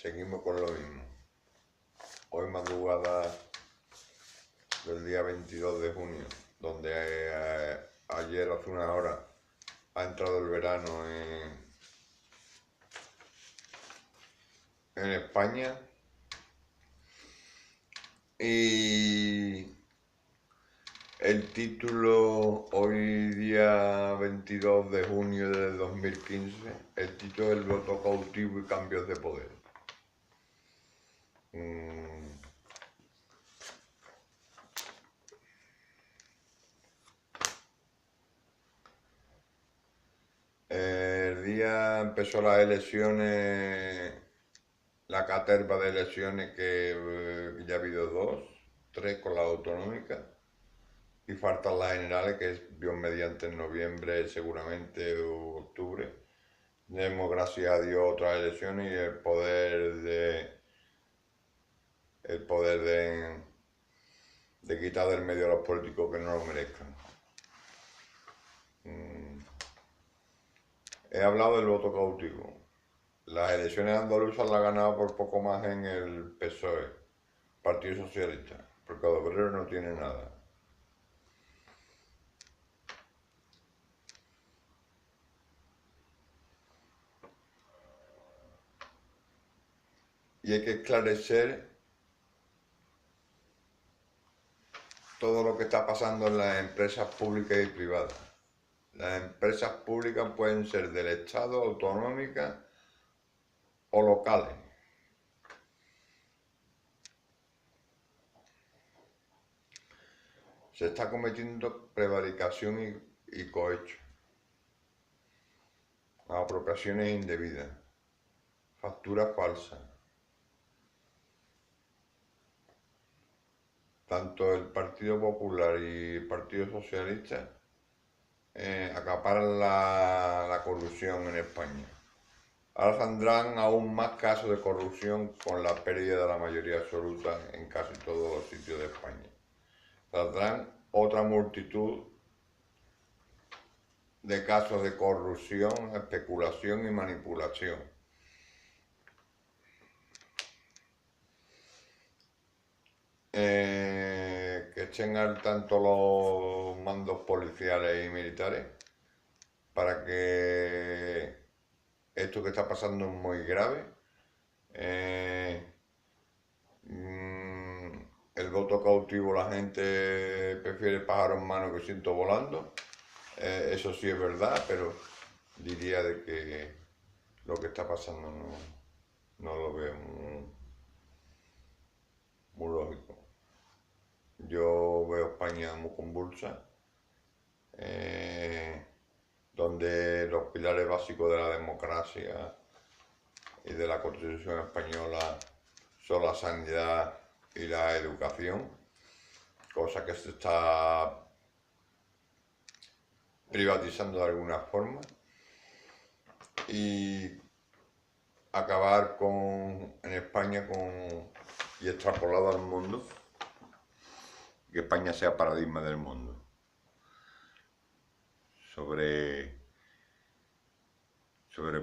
Seguimos con lo mismo. Hoy madrugada del día 22 de junio, donde ayer hace una hora ha entrado el verano en España y el título hoy día 22 de junio de 2015, el título del voto cautivo y cambios de poder. El día empezó las elecciones, la caterva de elecciones que ya ha habido tres con la autonómica y faltan las generales que es Dios mediante en noviembre seguramente o octubre. Tenemos gracias a Dios otras elecciones y el poder de quitar del medio a los políticos que no lo merezcan. He hablado del voto cautivo. Las elecciones andaluzas las ha ganado por poco más en el PSOE, Partido Socialista, porque los obreros no tiene nada. Y hay que esclarecer todo lo que está pasando en las empresas públicas y privadas. Las empresas públicas pueden ser del Estado, autonómicas o locales. Se está cometiendo prevaricación y cohecho, apropiaciones indebidas, facturas falsas. Tanto el Partido Popular y el Partido Socialista acaparan la corrupción en España. Ahora saldrán aún más casos de corrupción con la pérdida de la mayoría absoluta en casi todos los sitios de España. Saldrán otra multitud de casos de corrupción, especulación y manipulación. Que estén al tanto los mandos policiales y militares para que esto que está pasando es muy grave. El voto cautivo, la gente prefiere pájaro en mano que ciento volando. Eso sí es verdad, pero diría de que lo que está pasando no lo veo muy lógico. Yo veo España muy convulsa, donde los pilares básicos de la democracia y de la Constitución española son la sanidad y la educación, cosa que se está privatizando de alguna forma, y acabar en España y extrapolado al mundo, que España sea paradigma del mundo sobre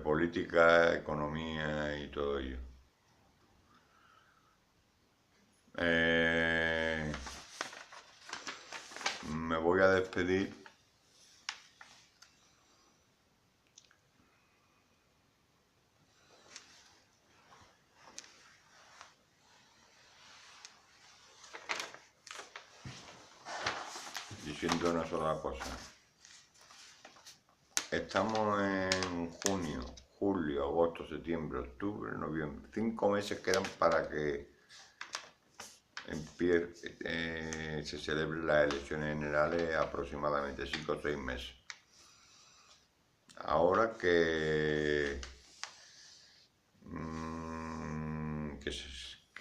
política, economía y todo ello. Me voy a despedir diciendo una sola cosa. Estamos en junio, julio, agosto, septiembre, octubre, noviembre. 5 meses quedan para que se celebren las elecciones generales, aproximadamente 5 o 6 meses. Ahora que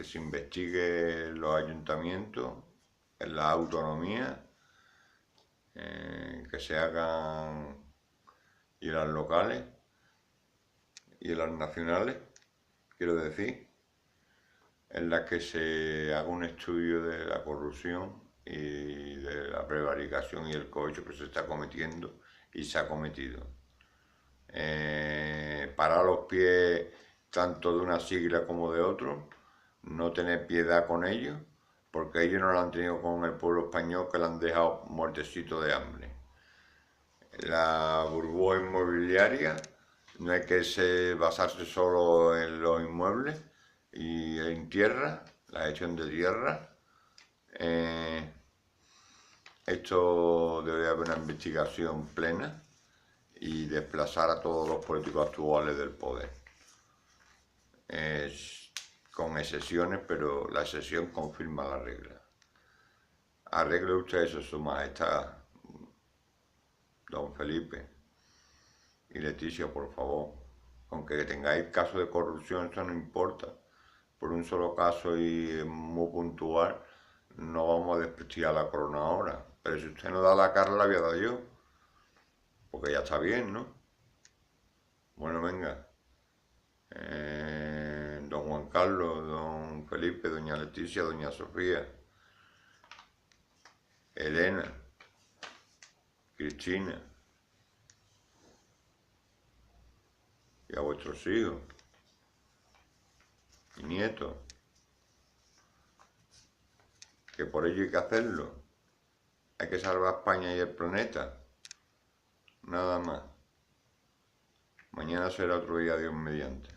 se investigue los ayuntamientos, en la autonomía, que se hagan, y las locales y las nacionales, quiero decir, en las que se haga un estudio de la corrupción y de la prevaricación y el cohecho que se está cometiendo y se ha cometido. Parar los pies tanto de una sigla como de otro, no tener piedad con ellos, porque ellos no lo han tenido con el pueblo español, que le han dejado muertecito de hambre. La burbuja inmobiliaria no hay que basarse solo en los inmuebles y en tierra, la gestión de tierra. Esto debe haber una investigación plena y desplazar a todos los políticos actuales del poder. Con excepciones, pero la excepción confirma la regla. Arregle usted eso, Su Majestad, don Felipe y Leticia, por favor. Aunque tengáis casos de corrupción, eso no importa. Por un solo caso y muy puntual, no vamos a desprestigiar la corona ahora. Pero si usted no da la cara, la voy a dar yo. Porque ya está bien, ¿no? Bueno, venga. Don Juan Carlos, don Felipe, doña Leticia, doña Sofía, Elena, Cristina, y a vuestros hijos y nietos, que por ello hay que hacerlo. Hay que salvar España y el planeta. Nada más. Mañana será otro día, Dios mediante.